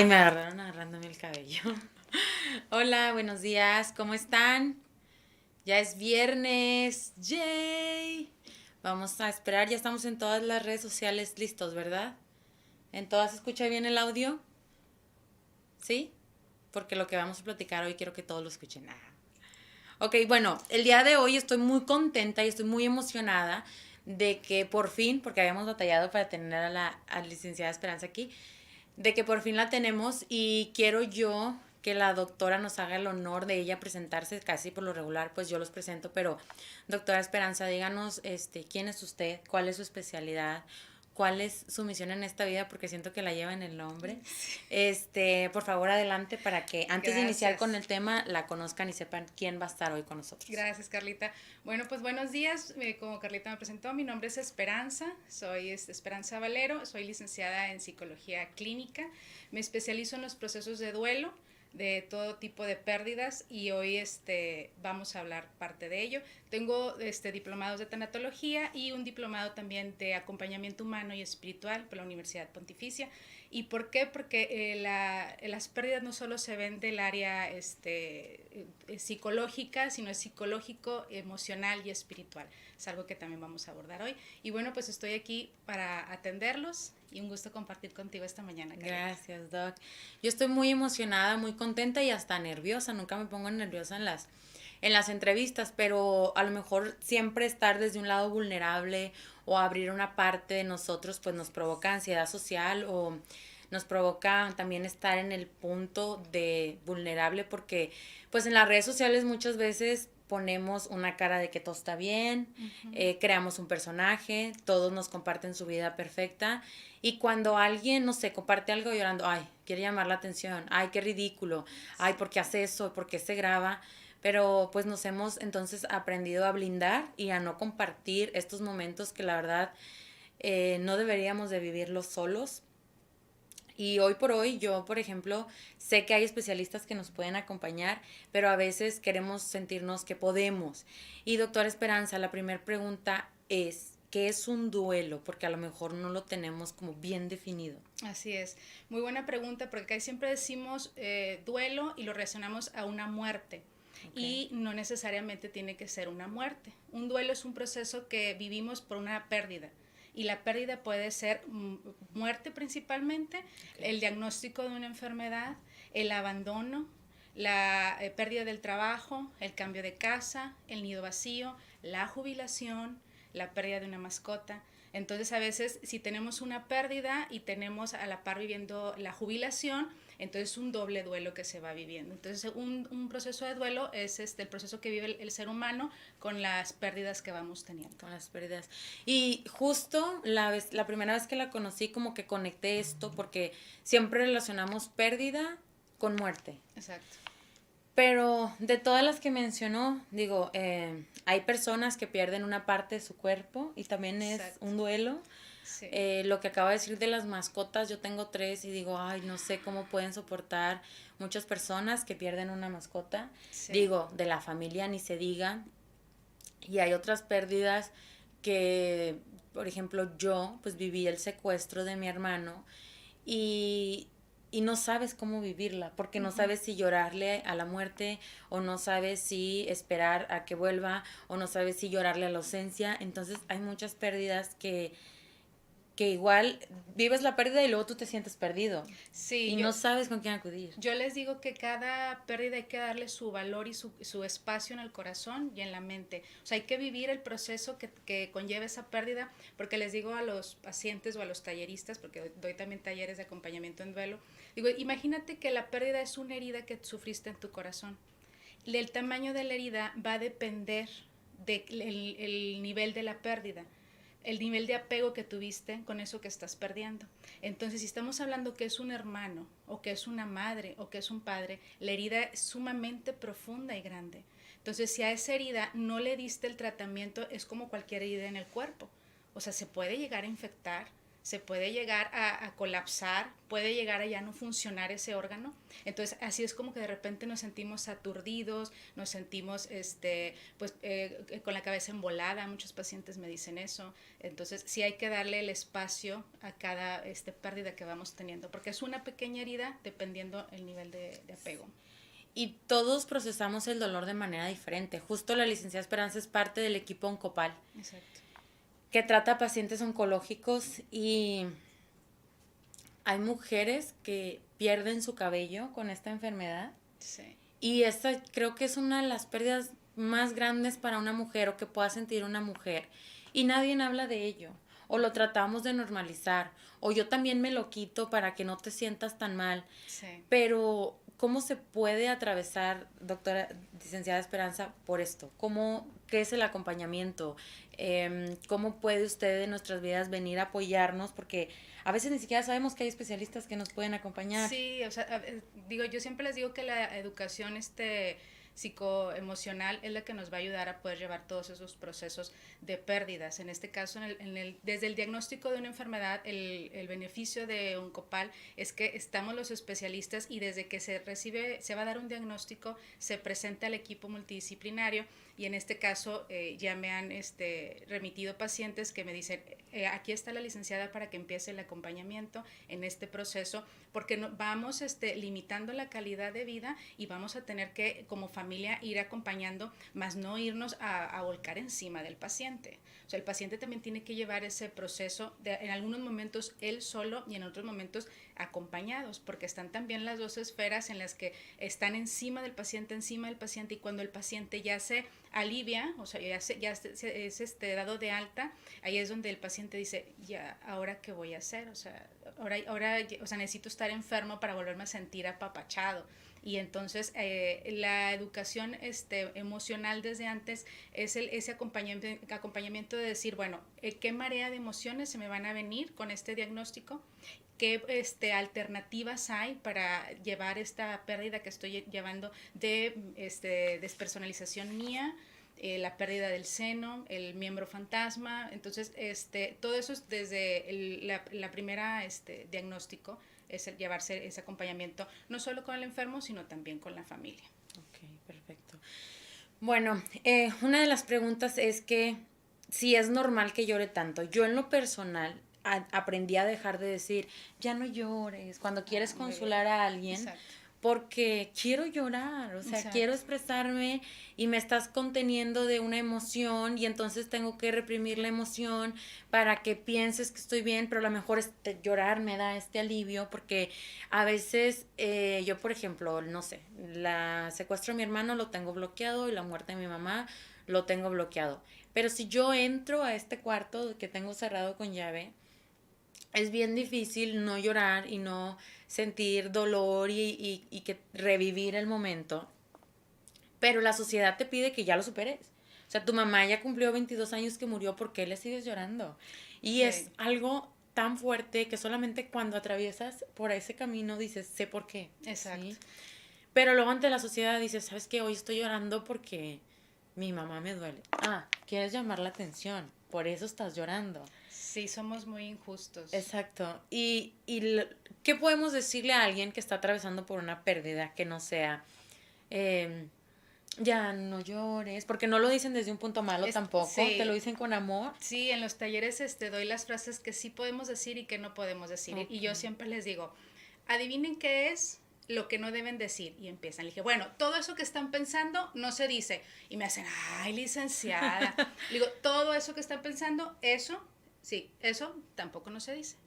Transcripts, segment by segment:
Ay, me agarraron agarrándome el cabello. Hola, buenos días, ¿cómo están? Ya es viernes, yay. Vamos a esperar, ya estamos en todas las redes sociales listos, ¿verdad? ¿En todas se escucha bien el audio? ¿Sí? Porque lo que vamos a platicar hoy quiero que todos lo escuchen. Ok, bueno, el día de hoy estoy muy contenta y estoy muy emocionada de que por fin, porque habíamos batallado para tener a la licenciada Esperanza aquí, de que por fin la tenemos y quiero yo que la doctora nos haga el honor de ella presentarse. Casi por lo regular pues yo los presento, pero doctora Esperanza, díganos quién es usted, cuál es su especialidad, cuál es su misión en esta vida, porque siento que la lleva en el nombre. Por favor, adelante para que antes de iniciar con Gracias. el tema la conozcan y sepan quién va a estar hoy con nosotros. Gracias, Carlita. Bueno, pues buenos días. Como Carlita me presentó, mi nombre es Esperanza. Soy Esperanza Valero. Soy licenciada en psicología clínica. Me especializo en los procesos de duelo de todo tipo de pérdidas y hoy vamos a hablar parte de ello. Tengo diplomados de tanatología y un diplomado también de acompañamiento humano y espiritual por la Universidad Pontificia. ¿Y por qué? Porque las pérdidas no solo se ven del área psicológica, sino es psicológico, emocional y espiritual. Es algo que también vamos a abordar hoy. Y bueno, pues estoy aquí para atenderlos y un gusto compartir contigo esta mañana, Carlita. Gracias, Doc. Yo estoy muy emocionada, muy contenta y hasta nerviosa. Nunca me pongo nerviosa en las entrevistas, pero a lo mejor siempre estar desde un lado vulnerable o abrir una parte de nosotros, pues nos provoca ansiedad social o nos provoca también estar en el punto de vulnerable porque pues en las redes sociales muchas veces ponemos una cara de que todo está bien, creamos un personaje, todos nos comparten su vida perfecta y cuando alguien, no sé, comparte algo llorando, ay, quiere llamar la atención, ay, qué ridículo, ay, ¿por qué hace eso? ¿Por qué se graba? Pero pues nos hemos entonces aprendido a blindar y a no compartir estos momentos que la verdad no deberíamos de vivirlos solos. Y hoy por hoy yo, por ejemplo, sé que hay especialistas que nos pueden acompañar, pero a veces queremos sentirnos que podemos. Y doctora Esperanza, la primera pregunta es, ¿qué es un duelo? Porque a lo mejor no lo tenemos como bien definido. Así es. Muy buena pregunta porque acá siempre decimos duelo y lo relacionamos a una muerte. Ok. Y no necesariamente tiene que ser una muerte. Un duelo es un proceso que vivimos por una pérdida. Y la pérdida puede ser muerte principalmente, Okay. el diagnóstico de una enfermedad, el abandono, la pérdida del trabajo, el cambio de casa, el nido vacío, la jubilación, la pérdida de una mascota. Entonces a veces si tenemos una pérdida y tenemos a la par viviendo la jubilación, entonces un doble duelo que se va viviendo. Entonces un proceso de duelo es el proceso que vive el ser humano con las pérdidas que vamos teniendo. Con las pérdidas. Y justo la primera vez que la conocí, como que conecté esto, porque siempre relacionamos pérdida con muerte. Exacto. Pero de todas las que mencionó, digo, hay personas que pierden una parte de su cuerpo y también es Exacto. un duelo. Sí. Lo que acaba de decir de las mascotas, yo tengo tres y digo, ay, no sé cómo pueden soportar muchas personas que pierden una mascota. Sí. Digo, de la familia ni se diga. Y hay otras pérdidas que, por ejemplo, yo pues viví el secuestro de mi hermano y, y no sabes cómo vivirla, porque no Uh-huh. sabes si llorarle a la muerte o no sabes si esperar a que vuelva o no sabes si llorarle a la ausencia. Entonces hay muchas pérdidas que igual vives la pérdida y luego tú te sientes perdido Sí, y no sabes con quién acudir. yo les digo que cada pérdida hay que darle su valor y su espacio en el corazón y en la mente. O sea, hay que vivir el proceso que conlleva esa pérdida, porque les digo a los pacientes o a los talleristas, porque doy también talleres de acompañamiento en duelo, digo, imagínate que la pérdida es una herida que sufriste en tu corazón. El tamaño de la herida va a depender del nivel de la pérdida, el nivel de apego que tuviste con eso que estás perdiendo. Entonces, si estamos hablando que es un hermano, o que es una madre, o que es un padre, la herida es sumamente profunda y grande. Entonces, si a esa herida no le diste el tratamiento, es como cualquier herida en el cuerpo. O sea, se puede llegar a infectar, se puede llegar a colapsar, puede llegar a ya no funcionar ese órgano. Entonces, así es como que de repente nos sentimos aturdidos, nos sentimos con la cabeza embolada. Muchos pacientes me dicen eso. Entonces, sí hay que darle el espacio a cada pérdida que vamos teniendo, porque es una pequeña herida dependiendo el nivel de apego. Y todos procesamos el dolor de manera diferente. Justo la licenciada Esperanza es parte del equipo Oncopal. Exacto. Que trata a pacientes oncológicos y hay mujeres que pierden su cabello con esta enfermedad. Sí. Y esta creo que es una de las pérdidas más grandes para una mujer o que pueda sentir una mujer. Y nadie habla de ello. O lo tratamos de normalizar. O yo también me lo quito para que no te sientas tan mal. Sí. Pero ¿cómo se puede atravesar, doctora licenciada Esperanza, por esto? ¿Qué es el acompañamiento? ¿Cómo puede usted en nuestras vidas venir a apoyarnos? Porque a veces ni siquiera sabemos que hay especialistas que nos pueden acompañar. Sí, o sea, yo siempre les digo que la educación psicoemocional es la que nos va a ayudar a poder llevar todos esos procesos de pérdidas. En este caso, desde el diagnóstico de una enfermedad, el beneficio de Oncopal es que estamos los especialistas y desde que se va a dar un diagnóstico, se presenta al equipo multidisciplinario y en este caso ya me han remitido pacientes que me dicen, aquí está la licenciada para que empiece el acompañamiento en este proceso, porque vamos limitando la calidad de vida y vamos a tener que, como familia, ir acompañando, más no irnos a volcar encima del paciente. O sea, el paciente también tiene que llevar ese proceso, en algunos momentos él solo y en otros momentos acompañados, porque están también las dos esferas en las que están encima del paciente, y cuando el paciente ya se alivia, o sea, ya es dado de alta, ahí es donde el paciente dice, ya, ¿ahora qué voy a hacer? O sea, ahora necesito estar enfermo para volverme a sentir apapachado. Y entonces la educación emocional desde antes es ese acompañamiento de decir, bueno, ¿qué marea de emociones se me van a venir con este diagnóstico? ¿Qué alternativas hay para llevar esta pérdida que estoy llevando de despersonalización mía? La pérdida del seno, el miembro fantasma. Entonces, todo eso es desde la primera diagnóstico, es llevarse ese acompañamiento, no solo con el enfermo, sino también con la familia. Ok, perfecto. Bueno, una de las preguntas es que si es normal que llore tanto. Yo en lo personal aprendí a dejar de decir, ya no llores, cuando quieres consolar a alguien. Exacto. Porque quiero llorar, o sea, exacto, quiero expresarme y me estás conteniendo de una emoción y entonces tengo que reprimir la emoción para que pienses que estoy bien, pero a lo mejor llorar me da este alivio porque a veces yo, por ejemplo, no sé, la secuestro a mi hermano lo tengo bloqueado y la muerte de mi mamá lo tengo bloqueado. Pero si yo entro a este cuarto que tengo cerrado con llave, es bien difícil no llorar y no sentir dolor y que revivir el momento. Pero la sociedad te pide que ya lo superes. O sea, tu mamá ya cumplió 22 años que murió, ¿por qué le sigues llorando? Y sí, es algo tan fuerte que solamente cuando atraviesas por ese camino dices, sé por qué. Exacto. ¿Sí? Pero luego ante la sociedad dices, ¿sabes qué? Hoy estoy llorando porque mi mamá me duele. Ah, quieres llamar la atención, por eso estás llorando. Sí, somos muy injustos. Exacto. ¿Y qué podemos decirle a alguien que está atravesando por una pérdida que no sea, ya no llores? Porque no lo dicen desde un punto malo tampoco, sí, te lo dicen con amor. Sí, en los talleres doy las frases que sí podemos decir y que no podemos decir. Okay. Y yo siempre les digo, adivinen qué es lo que no deben decir. Y empiezan. Le dije, bueno, todo eso que están pensando no se dice. Y me hacen, ay, licenciada. Le digo, todo eso que están pensando, eso... Sí, eso tampoco no se dice.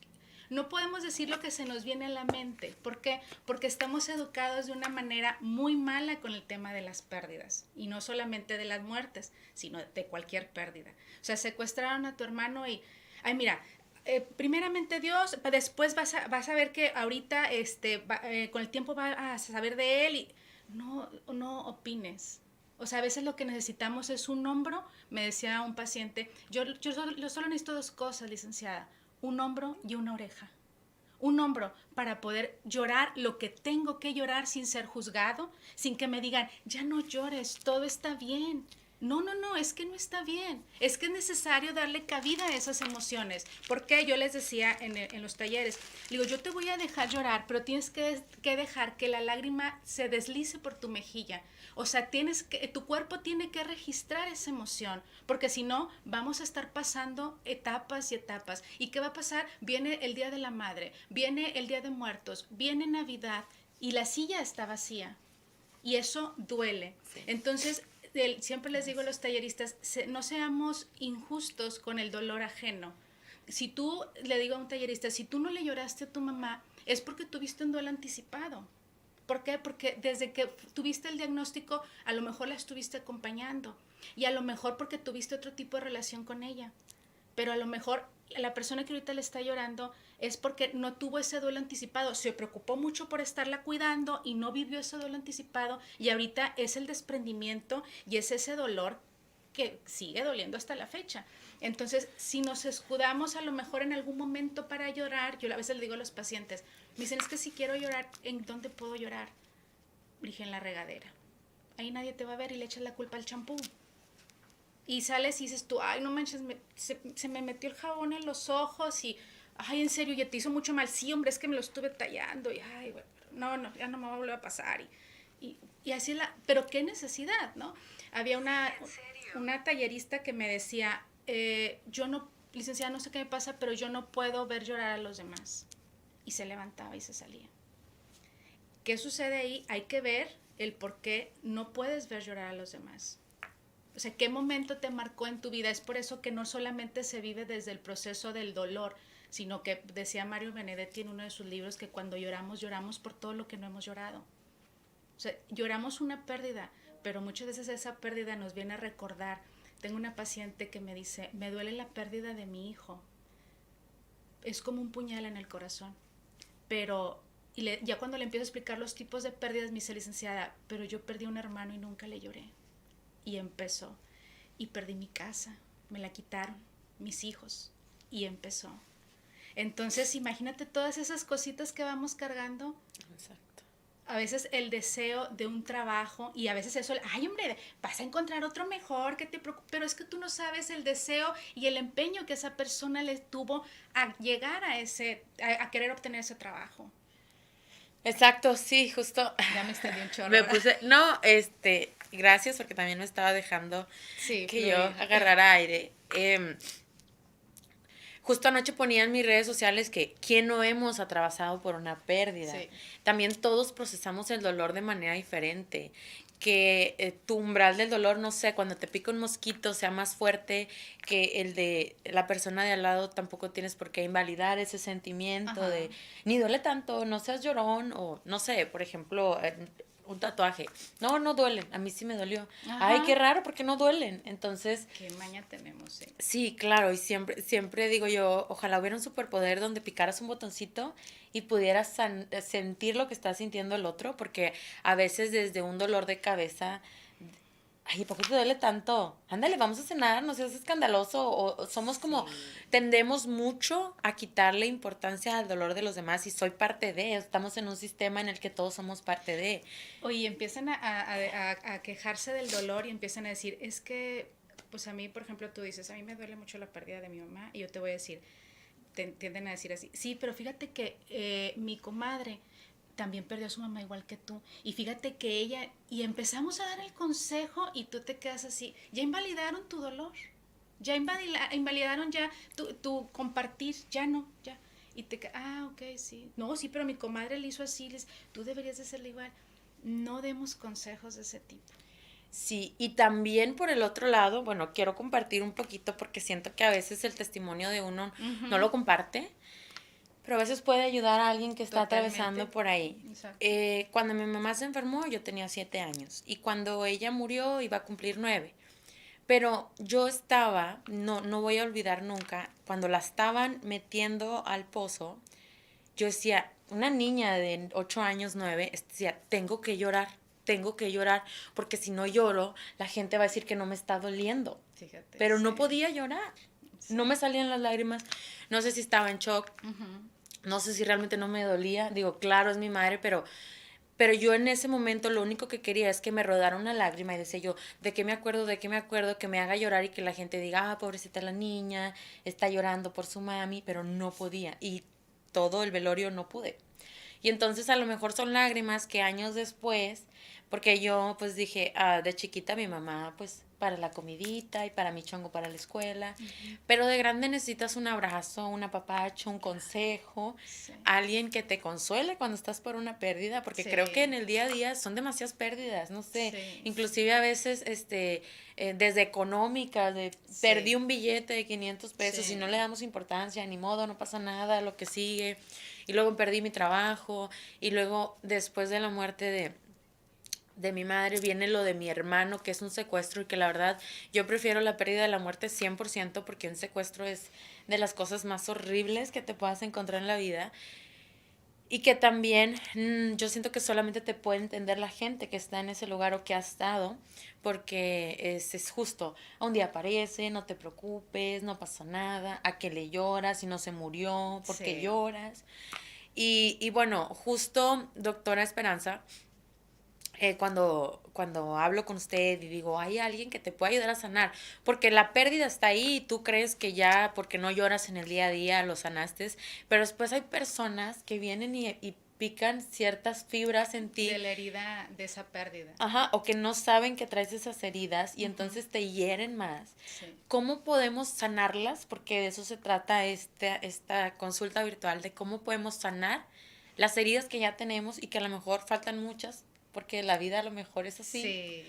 No podemos decir lo que se nos viene a la mente. ¿Por qué? Porque estamos educados de una manera muy mala con el tema de las pérdidas. Y no solamente de las muertes, sino de cualquier pérdida. O sea, secuestraron a tu hermano y, ay, mira, primeramente Dios, después vas a ver que ahorita con el tiempo vas a saber de él y no opines. O sea, a veces lo que necesitamos es un hombro. Me decía un paciente, yo solo necesito dos cosas, licenciada, un hombro y una oreja. Un hombro para poder llorar lo que tengo que llorar sin ser juzgado, sin que me digan, ya no llores, todo está bien. No, es que no está bien. Es que es necesario darle cabida a esas emociones. Porque yo les decía en los talleres, digo, yo te voy a dejar llorar, pero tienes que dejar que la lágrima se deslice por tu mejilla. O sea, tu cuerpo tiene que registrar esa emoción, porque si no, vamos a estar pasando etapas y etapas. ¿Y qué va a pasar? Viene el Día de la Madre, viene el Día de Muertos, viene Navidad y la silla está vacía. Y eso duele. Sí. Entonces, siempre les digo a los talleristas, no seamos injustos con el dolor ajeno. Si tú, le digo a un tallerista, si tú no le lloraste a tu mamá, es porque tuviste un duelo anticipado. ¿Por qué? Porque desde que tuviste el diagnóstico, a lo mejor la estuviste acompañando. Y a lo mejor porque tuviste otro tipo de relación con ella. Pero a lo mejor la persona que ahorita le está llorando es porque no tuvo ese duelo anticipado, se preocupó mucho por estarla cuidando y no vivió ese duelo anticipado, y ahorita es el desprendimiento y es ese dolor que sigue doliendo hasta la fecha. Entonces, si nos escudamos a lo mejor en algún momento para llorar, yo a veces le digo a los pacientes, me dicen, es que si quiero llorar, ¿en dónde puedo llorar? Dije, en la regadera. Ahí nadie te va a ver y le echas la culpa al champú. Y sales y dices tú, ay, no manches, se me metió el jabón en los ojos y, ay, en serio, ya te hizo mucho mal. Sí, hombre, es que me lo estuve tallando y, ay, bueno, no, ya no me va a volver a pasar. Y así pero qué necesidad, ¿no? Había una tallerista que me decía, yo no, licenciada, no sé qué me pasa, pero yo no puedo ver llorar a los demás. Y se levantaba y se salía. ¿Qué sucede ahí? Hay que ver el por qué no puedes ver llorar a los demás. O sea, ¿qué momento te marcó en tu vida? Es por eso que no solamente se vive desde el proceso del dolor, sino que decía Mario Benedetti en uno de sus libros que cuando lloramos, lloramos por todo lo que no hemos llorado. O sea, lloramos una pérdida, pero muchas veces esa pérdida nos viene a recordar. Tengo una paciente que me dice, me duele la pérdida de mi hijo. Es como un puñal en el corazón. Pero ya cuando le empiezo a explicar los tipos de pérdidas, me dice, licenciada, pero yo perdí un hermano y nunca le lloré. Y empezó. Y perdí mi casa, me la quitaron, mis hijos. Y empezó. Entonces, imagínate todas esas cositas que vamos cargando. Exacto. A veces el deseo de un trabajo y a veces eso, ay hombre, vas a encontrar otro mejor, que te preocupe, pero es que tú no sabes el deseo y el empeño que esa persona le tuvo a llegar a querer obtener ese trabajo. Exacto, sí, justo. Ya me extendí un chorro. Me puse, no, gracias porque también me estaba dejando que yo agarrara aire. Justo anoche ponía en mis redes sociales que quién no hemos atravesado por una pérdida. Sí. También todos procesamos el dolor de manera diferente. Que tu umbral del dolor, no sé, cuando te pica un mosquito sea más fuerte que el de la persona de al lado, tampoco tienes por qué invalidar ese sentimiento. Ajá. De ni duele tanto, no seas llorón, o no sé, por ejemplo, un tatuaje. No duelen, a mí sí me dolió. Ajá. Ay, qué raro, porque no duelen. Entonces, qué maña tenemos, sí. Sí, claro, y siempre digo yo, ojalá hubiera un superpoder donde picaras un botoncito y pudieras sentir lo que está sintiendo el otro, porque a veces desde un dolor de cabeza, ay, ¿por qué te duele tanto? Ándale, vamos a cenar, no seas escandaloso, o somos como, tendemos mucho a quitarle importancia al dolor de los demás, y soy parte de, estamos en un sistema en el que todos somos parte de. Oye, empiezan a quejarse del dolor y empiezan a decir, es que, pues a mí, por ejemplo, tú dices, a mí me duele mucho la pérdida de mi mamá, y yo te voy a decir, tienden a decir así, sí, pero fíjate que mi comadre también perdió a su mamá igual que tú, y fíjate que ella, y empezamos a dar el consejo y tú te quedas así, ya invalidaron tu dolor, ya invalidaron ya tu compartir, ya no, ya, y ok, sí, no, sí, pero mi comadre le hizo así, tú deberías de hacerle igual. No demos consejos de ese tipo. Sí, y también por el otro lado, bueno, quiero compartir un poquito porque siento que a veces el testimonio de uno no lo comparte, pero a veces puede ayudar a alguien que está atravesando por ahí. Cuando mi mamá se enfermó, yo tenía 7 años, y cuando ella murió iba a cumplir 9. Pero yo estaba, no voy a olvidar nunca, cuando la estaban metiendo al pozo, yo decía, una niña de 8 años, 9, decía, tengo que llorar, porque si no lloro, la gente va a decir que no me está doliendo. Fíjate, pero no podía llorar, no me salían las lágrimas, no sé si estaba en shock, no sé si realmente no me dolía, digo, claro, es mi madre, pero Pero yo en ese momento lo único que quería es que me rodara una lágrima y decía yo, de qué me acuerdo, que me haga llorar y que la gente diga, ah, pobrecita la niña, está llorando por su mami, pero no podía. Y todo el velorio no pude. Y entonces a lo mejor son lágrimas que años después, porque yo pues dije, de chiquita mi mamá pues para la comidita y para mi chongo para la escuela, pero de grande necesitas un abrazo, un apapacho, un consejo, Sí. alguien que te consuele cuando estás por una pérdida, porque creo que en Sí. el día a día son demasiadas pérdidas, no sé, Sí. inclusive a veces desde económicas, de perdí Sí. un billete de 500 pesos y no le Sí. damos importancia, ni modo, no pasa nada, lo que sigue. Y luego perdí mi trabajo. Y luego, después de la muerte de mi madre, viene lo de mi hermano, que es un secuestro. Y que la verdad, yo prefiero la pérdida de la muerte 100% porque un secuestro es de las cosas más horribles que te puedas encontrar en la vida. Y que también yo siento que solamente te puede entender la gente que está en ese lugar o que ha estado, porque es justo, un día aparece, no te preocupes, no pasa nada, a que le lloras y no se murió, ¿por qué Sí. lloras? Y bueno, justo, doctora Esperanza, cuando hablo con usted y digo, hay alguien que te puede ayudar a sanar, porque la pérdida está ahí y tú crees que ya, porque no lloras en el día a día, lo sanaste, pero después hay personas que vienen y pican ciertas fibras en ti, De la herida de esa pérdida. ajá, o que no saben que traes esas heridas y Ujú. entonces te hieren más. Sí. ¿Cómo podemos sanarlas? Porque de eso se trata esta consulta virtual, de cómo podemos sanar las heridas que ya tenemos y que a lo mejor faltan muchas, porque la vida a lo mejor es así, Sí.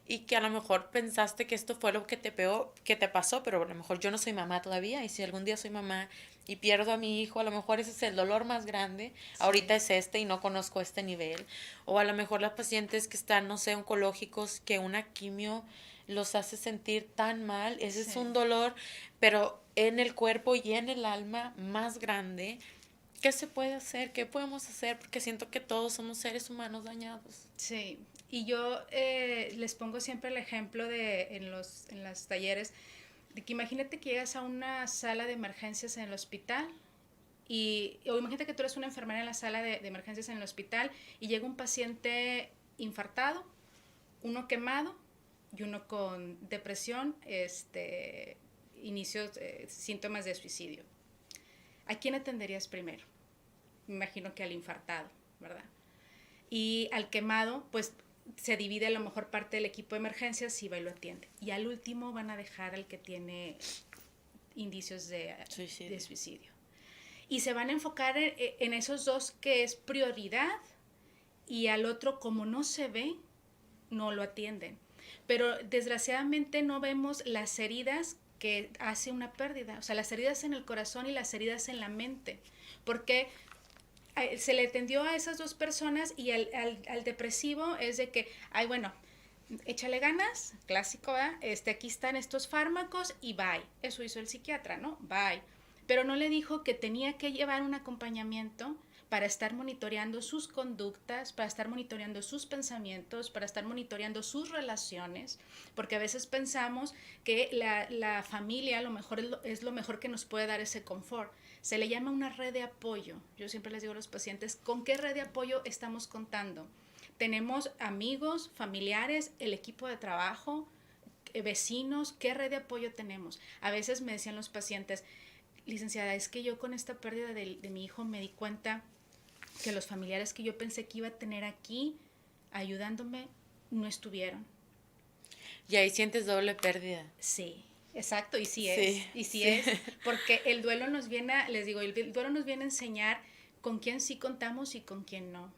y que a lo mejor pensaste que esto fue lo que te peor, que te pasó, pero a lo mejor yo no soy mamá todavía, y si algún día soy mamá y pierdo a mi hijo, a lo mejor ese es el dolor más grande, ahorita Sí. es y no conozco este nivel, o a lo mejor las pacientes que están, no sé, oncológicos, que una quimio los hace sentir tan mal, ese es un Sí. dolor, pero en el cuerpo y en el alma más grande. ¿Qué se puede hacer? ¿Qué podemos hacer? Porque siento que todos somos seres humanos dañados. Sí, y yo les pongo siempre el ejemplo de en los talleres, de que imagínate que llegas a una sala de emergencias en el hospital o imagínate que tú eres una enfermera en la sala de emergencias en el hospital y llega un paciente infartado, uno quemado y uno con depresión, inicios, síntomas de suicidio. ¿A quién atenderías primero? Me imagino que al infartado, ¿verdad? Y al quemado, pues se divide a lo mejor parte del equipo de emergencias y va y lo atiende. Y al último van a dejar al que tiene indicios de suicidio. Y se van a enfocar en esos dos que es prioridad y al otro como no se ve, no lo atienden. Pero desgraciadamente no vemos las heridas que hace una pérdida, o sea, las heridas en el corazón y las heridas en la mente. Porque se le atendió a esas dos personas y al depresivo es de que, ay, bueno, échale ganas, clásico, ¿verdad? Aquí están estos fármacos y bye. Eso hizo el psiquiatra, ¿no? Bye. Pero no le dijo que tenía que llevar un acompañamiento para estar monitoreando sus conductas, para estar monitoreando sus pensamientos, para estar monitoreando sus relaciones, porque a veces pensamos que la familia a lo mejor es lo mejor que nos puede dar ese confort. Se le llama una red de apoyo. Yo siempre les digo a los pacientes, ¿con qué red de apoyo estamos contando? Tenemos amigos, familiares, el equipo de trabajo, vecinos, ¿qué red de apoyo tenemos? A veces me decían los pacientes, licenciada, es que yo con esta pérdida de mi hijo me di cuenta que los familiares que yo pensé que iba a tener aquí ayudándome no estuvieron. Y ahí sientes doble pérdida. Sí, exacto, Sí, y sí sí. es, porque el duelo nos viene, les digo, el duelo nos viene a enseñar con quién sí contamos y con quién no.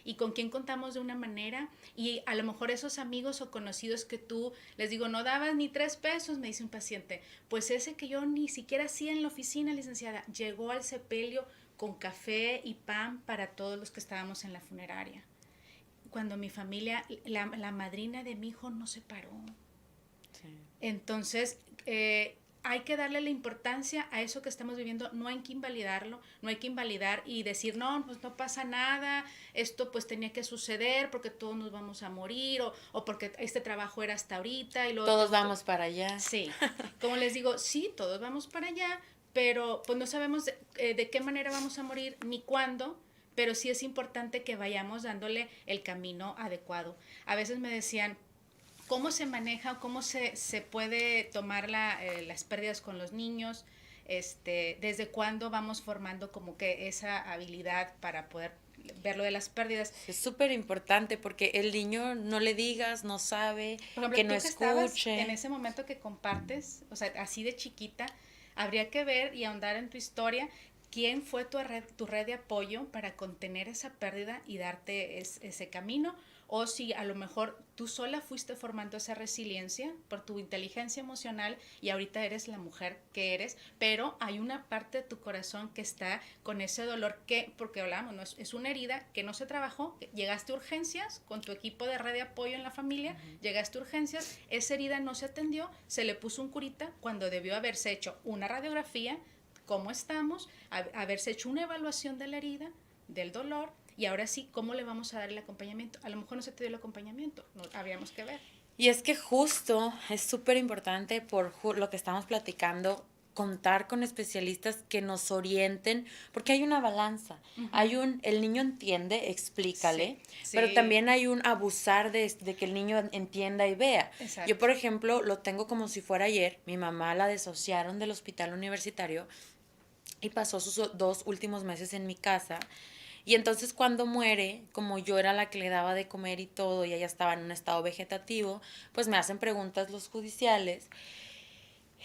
Y con quién contamos de una manera, y a lo mejor esos amigos o conocidos que tú, les digo, no dabas ni 3 pesos, me dice un paciente, pues ese que yo ni siquiera hacía en la oficina, licenciada, llegó al sepelio con café y pan para todos los que estábamos en la funeraria. Cuando mi familia, la madrina de mi hijo no se paró. Sí. Entonces, hay que darle la importancia a eso que estamos viviendo, no hay que invalidarlo, no hay que invalidar y decir, no, pues no pasa nada, esto pues tenía que suceder porque todos nos vamos a morir o porque este trabajo era hasta ahorita y luego... Todos vamos para allá. Sí, como les digo, sí, todos vamos para allá, pero pues no sabemos de qué manera vamos a morir ni cuándo, pero sí es importante que vayamos dándole el camino adecuado. A veces me decían, ¿cómo se maneja, cómo se puede tomar las pérdidas con los niños? ¿Desde cuándo vamos formando como que esa habilidad para poder ver lo de las pérdidas? Es súper importante porque el niño no le digas, no sabe, Por ejemplo, que no tú que estabas escuche. en ese momento que compartes, o sea, así de chiquita, habría que ver y ahondar en tu historia quién fue tu red de apoyo para contener esa pérdida y darte ese camino, o si a lo mejor tú sola fuiste formando esa resiliencia por tu inteligencia emocional y ahorita eres la mujer que eres, pero hay una parte de tu corazón que está con ese dolor que, porque hablamos, ¿no? Es una herida que no se trabajó, llegaste a urgencias con tu equipo de red de apoyo en la familia, llegaste a urgencias, esa herida no se atendió, se le puso un curita cuando debió haberse hecho una radiografía, cómo estamos, haberse hecho una evaluación de la herida, del dolor, y ahora sí, ¿cómo le vamos a dar el acompañamiento? A lo mejor no se te dio el acompañamiento, no, habríamos que ver. Y es que justo es súper importante por lo que estamos platicando, contar con especialistas que nos orienten, porque hay una balanza. Hay el niño entiende, explícale, pero también hay un abusar de que el niño entienda y vea. Exacto. Yo, por ejemplo, lo tengo como si fuera ayer. Mi mamá la desociaron del hospital universitario y pasó sus 2 últimos meses en mi casa. Y entonces cuando muere, como yo era la que le daba de comer y todo, y ella estaba en un estado vegetativo, pues me hacen preguntas los judiciales.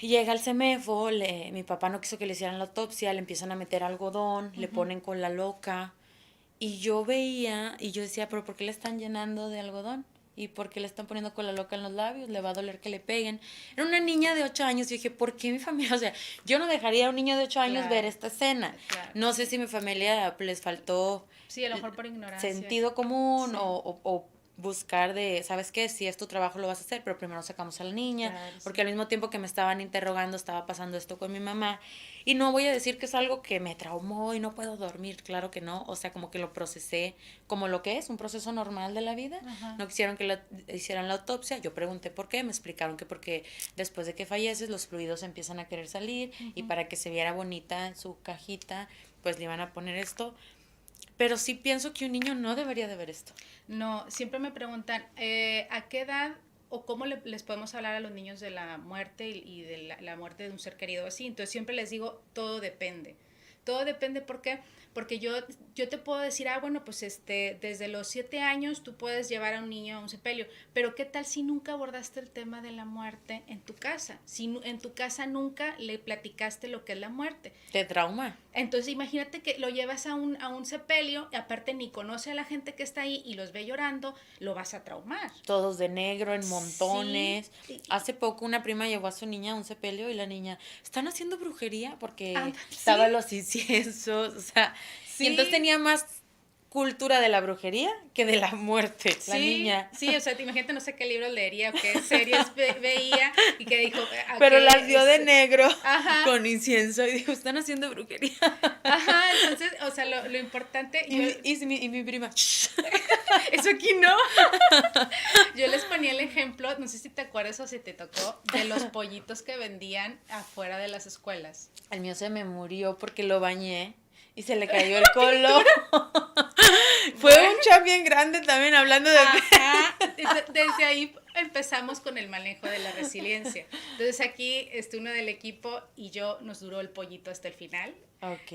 Y llega el CEMEFO, mi papá no quiso que le hicieran la autopsia, le empiezan a meter algodón, le ponen con la loca. Y yo veía, y yo decía, pero ¿por qué le están llenando de algodón? ¿Y por qué le están poniendo cola loca en los labios? Le va a doler que le peguen. Era una niña de 8 años y dije, ¿por qué mi familia? O sea, yo no dejaría a un niño de 8 años ver esta escena. Claro. No sé si mi familia les faltó sí, a lo mejor por ignorancia. sentido común o buscar de, ¿sabes qué? Si es tu trabajo lo vas a hacer, pero primero sacamos a la niña, Claro, porque al mismo tiempo que me estaban interrogando estaba pasando esto con mi mamá. Y no voy a decir que es algo que me traumó y no puedo dormir, claro que no, o sea, como que lo procesé como lo que es, un proceso normal de la vida. No quisieron que hicieran la autopsia, yo pregunté por qué, me explicaron que porque después de que falleces los fluidos empiezan a querer salir y para que se viera bonita en su cajita, pues le iban a poner esto. Pero sí pienso que un niño no debería de ver esto. No, siempre me preguntan, ¿a qué edad o cómo les podemos hablar a los niños de la muerte y de la muerte de un ser querido así? Entonces siempre les digo, todo depende. Todo depende, ¿por qué? Porque yo te puedo decir, bueno, pues desde los 7 años tú puedes llevar a un niño a un sepelio, pero ¿qué tal si nunca abordaste el tema de la muerte en tu casa? Si en tu casa nunca le platicaste lo que es la muerte. Te trauma. Entonces imagínate que lo llevas a un sepelio y aparte ni conoce a la gente que está ahí y los ve llorando, lo vas a traumar. Todos de negro, en montones. Sí. Hace poco una prima llevó a su niña a un sepelio y la niña, ¿están haciendo brujería? Porque Sí. estaban los inciensos, o sea, Sí. y entonces tenía más cultura de la brujería que de la muerte, la niña. Sí, o sea, imagínate, no sé qué libros leería o qué series veía y que dijo... Pero las vio de negro con incienso y dijo, están haciendo brujería. Ajá, entonces, o sea, lo importante... Y mi prima, eso aquí no. Yo les ponía el ejemplo, no sé si te acuerdas o si te tocó, de los pollitos que vendían afuera de las escuelas. El mío se me murió porque lo bañé y se le cayó el color. Fue un chat bien grande también hablando de... Ajá. Desde ahí empezamos con el manejo de la resiliencia. Entonces aquí uno del equipo y yo nos duró el pollito hasta el final. Ok.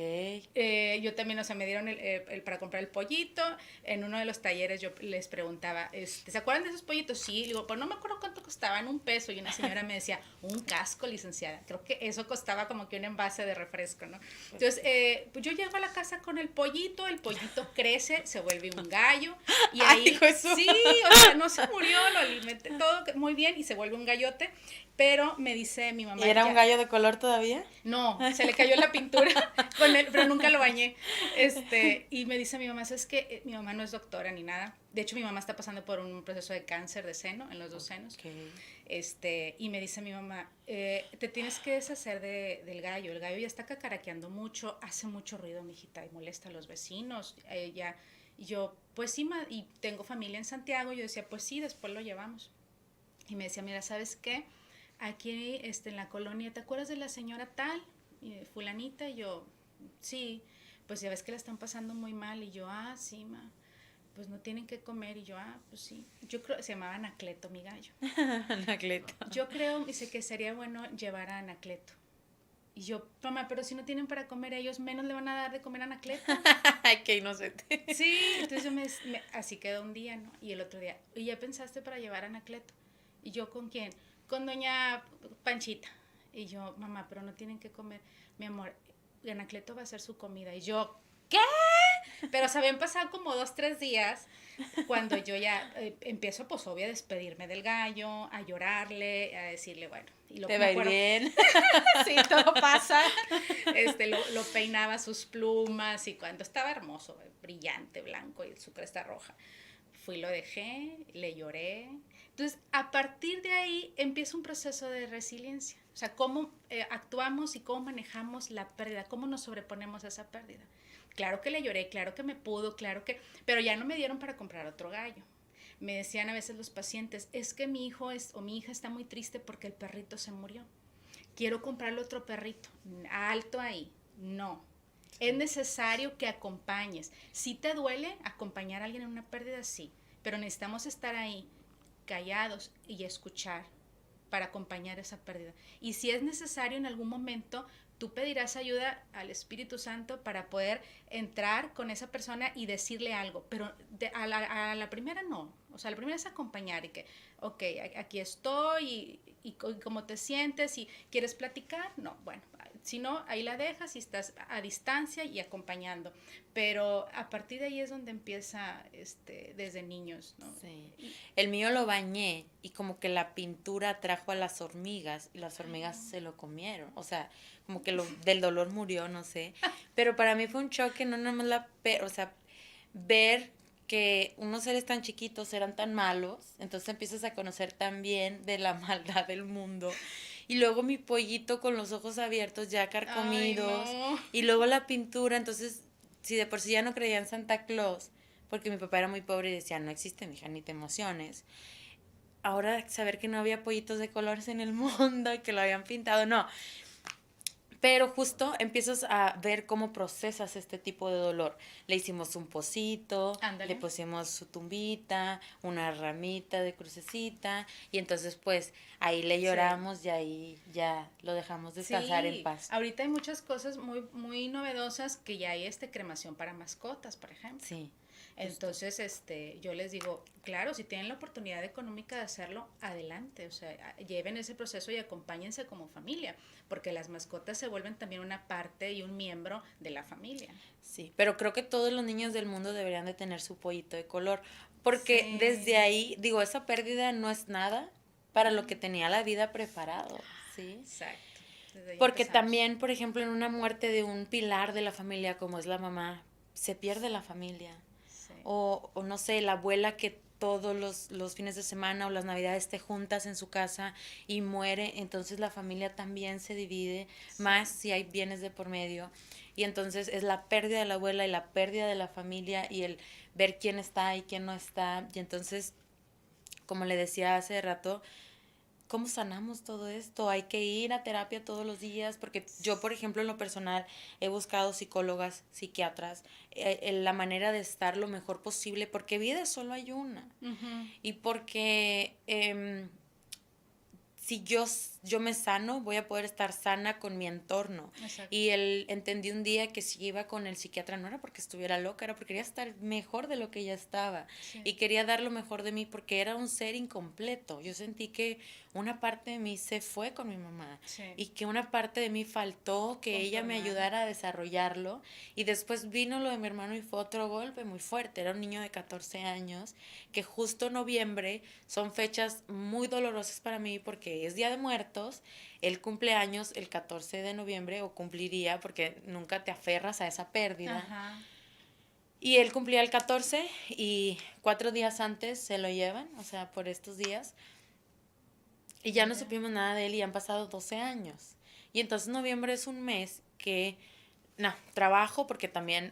Yo también, o sea, me dieron el para comprar el pollito. En uno de los talleres yo les preguntaba, ¿se acuerdan de esos pollitos? Sí, digo, pues no me acuerdo cuánto costaban, $1. Y una señora me decía, un casco, licenciada. Creo que eso costaba como que un envase de refresco, ¿no? Entonces, pues yo llego a la casa con el pollito crece, se vuelve un gallo. Y ahí, sí, o sea, no se murió, lo alimenté todo muy bien y se vuelve un gallote. Pero me dice mi mamá... ¿Y era un gallo de color todavía? No, se le cayó la pintura pero nunca lo bañé. Y me dice mi mamá, ¿sabes qué? Mi mamá no es doctora ni nada. De hecho, mi mamá está pasando por un proceso de cáncer de seno, en los 2 senos. Okay. Y me dice mi mamá, te tienes que deshacer del gallo. El gallo ya está cacaraqueando mucho, hace mucho ruido, mijita, y molesta a los vecinos. Y yo, pues sí, y tengo familia en Santiago. Yo decía, pues sí, después lo llevamos. Y me decía, mira, ¿sabes qué? Aquí en la colonia, ¿te acuerdas de la señora tal? Fulanita, y yo, sí, pues ya ves que la están pasando muy mal. Y yo, sí, ma, pues no tienen que comer. Y yo, pues sí. Yo creo, se llamaba Anacleto, mi gallo. Anacleto. Yo creo, dice que sería bueno llevar a Anacleto. Y yo, mamá, pero si no tienen para comer ellos, menos le van a dar de comer a Anacleto. Ay, qué inocente. Sí, entonces así quedó un día, ¿no? Y el otro día, ¿y ya pensaste para llevar a Anacleto? ¿Y yo con quién? Con doña Panchita. Y yo, mamá, pero no tienen que comer. Mi amor, Anacleto va a hacer su comida. Y yo, ¿qué? Pero se habían pasado como 2-3 días cuando yo ya empiezo, pues obvio, a despedirme del gallo, a llorarle, a decirle, bueno. Y lo Te me va a ir acuerdo, bien. sí, todo pasa. Lo peinaba sus plumas y cuando estaba hermoso, brillante, blanco y su cresta roja. Fui, lo dejé, le lloré. Entonces, a partir de ahí empieza un proceso de resiliencia. O sea, cómo actuamos y cómo manejamos la pérdida, cómo nos sobreponemos a esa pérdida. Claro que le lloré, claro que me pudo, claro que... Pero ya no me dieron para comprar otro gallo. Me decían a veces los pacientes, es que mi hijo o mi hija está muy triste porque el perrito se murió. Quiero comprarle otro perrito. Alto ahí. No. Es necesario que acompañes. Si te duele acompañar a alguien en una pérdida, sí. Pero necesitamos estar ahí, callados y escuchar para acompañar esa pérdida. Y si es necesario en algún momento, tú pedirás ayuda al Espíritu Santo para poder entrar con esa persona y decirle algo. Pero a la primera no. O sea, la primera es acompañar y que, ok, aquí estoy y cómo te sientes y quieres platicar. No, bueno, si no, ahí la dejas y estás a distancia y acompañando. Pero a partir de ahí es donde empieza desde niños, ¿no? Sí. El mío lo bañé y como que la pintura atrajo a las hormigas y las hormigas se lo comieron. O sea, como que del dolor murió, no sé. Pero para mí fue un choque, no nada más o sea, ver que unos seres tan chiquitos eran tan malos, entonces empiezas a conocer también de la maldad del mundo. Y luego mi pollito con los ojos abiertos ya carcomidos. Ay, no. Y luego la pintura, entonces, si de por sí ya no creía en Santa Claus, porque mi papá era muy pobre y decía, no existe, mija, ni te emociones. Ahora saber que no había pollitos de colores en el mundo y que lo habían pintado, no. Pero justo empiezas a ver cómo procesas este tipo de dolor. Le hicimos un pocito, Ándale. le pusimos su tumbita, una ramita de crucecita y entonces pues ahí le lloramos y ahí ya lo dejamos descansar en paz. Ahorita hay muchas cosas muy, muy novedosas que ya hay cremación para mascotas, por ejemplo. Sí. Entonces, yo les digo, claro, si tienen la oportunidad económica de hacerlo, adelante, o sea, lleven ese proceso y acompáñense como familia, porque las mascotas se vuelven también una parte y un miembro de la familia. Sí, pero creo que todos los niños del mundo deberían de tener su pollito de color, porque Sí. desde ahí, digo, esa pérdida no es nada para lo que tenía la vida preparado, ¿sí? Exacto. Porque también, por ejemplo, en una muerte de un pilar de la familia como es la mamá, se pierde la familia. Sí. O no sé, la abuela que todos los fines de semana o las navidades esté juntas en su casa y muere, entonces la familia también se divide, sí, más si hay bienes de por medio. Y entonces es la pérdida de la abuela y la pérdida de la familia y el ver quién está y quién no está. Y entonces, como le decía hace rato, ¿cómo sanamos todo esto? Hay que ir a terapia todos los días, porque yo, por ejemplo, en lo personal, he buscado psicólogas, psiquiatras, la manera de estar lo mejor posible, porque vida solo hay una. Uh-huh. Y porque si yo me sano, voy a poder estar sana con mi entorno. Exacto. Y entendí un día que si iba con el psiquiatra no era porque estuviera loca, era porque quería estar mejor de lo que ya estaba. Sí. Y quería dar lo mejor de mí porque era un ser incompleto. Yo sentí que una parte de mí se fue con mi mamá. Sí. Y que una parte de mí faltó, que ella me ayudara a desarrollarlo. Y después vino lo de mi hermano y fue otro golpe muy fuerte. Era un niño de 14 años, que justo noviembre son fechas muy dolorosas para mí porque es Día de Muertos, él cumple años el 14 de noviembre o cumpliría porque nunca te aferras a esa pérdida. Ajá. Y él cumplía el 14 y 4 días antes se lo llevan, o sea, por estos días. Y ya no supimos nada de él y han pasado 12 años. Y entonces noviembre es un mes que, trabajo porque también,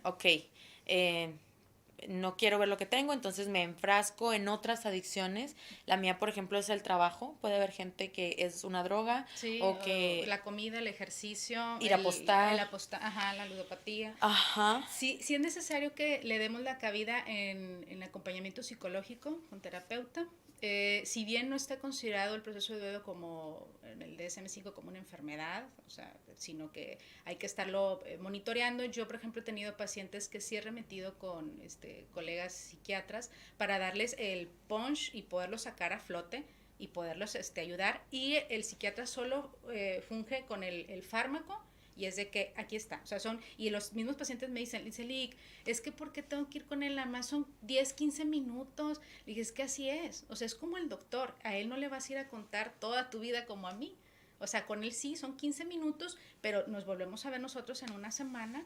no quiero ver lo que tengo, entonces me enfrasco en otras adicciones. La mía, por ejemplo, es el trabajo. Puede haber gente que es una droga Sí, o que la comida, el ejercicio, ir a apostar. ajá, la ludopatía. Ajá. Sí, sí es necesario que le demos la cabida en acompañamiento psicológico con terapeuta. Si bien no está considerado el proceso de duelo como en el DSM-5 como una enfermedad, o sea, sino que hay que estarlo monitoreando. Yo, por ejemplo, he tenido pacientes que sí he remitido con colegas psiquiatras para darles el punch y poderlos sacar a flote y poderlos ayudar. Y el psiquiatra solo funge con el fármaco y es de que aquí está, o sea, y los mismos pacientes me dicen, Lick, es que ¿por qué tengo que ir con él? Nada más son 10, 15 minutos. Le dije, es que así es, o sea, es como el doctor, a él no le vas a ir a contar toda tu vida como a mí. O sea, con él sí, son 15 minutos, pero nos volvemos a ver nosotros en una semana,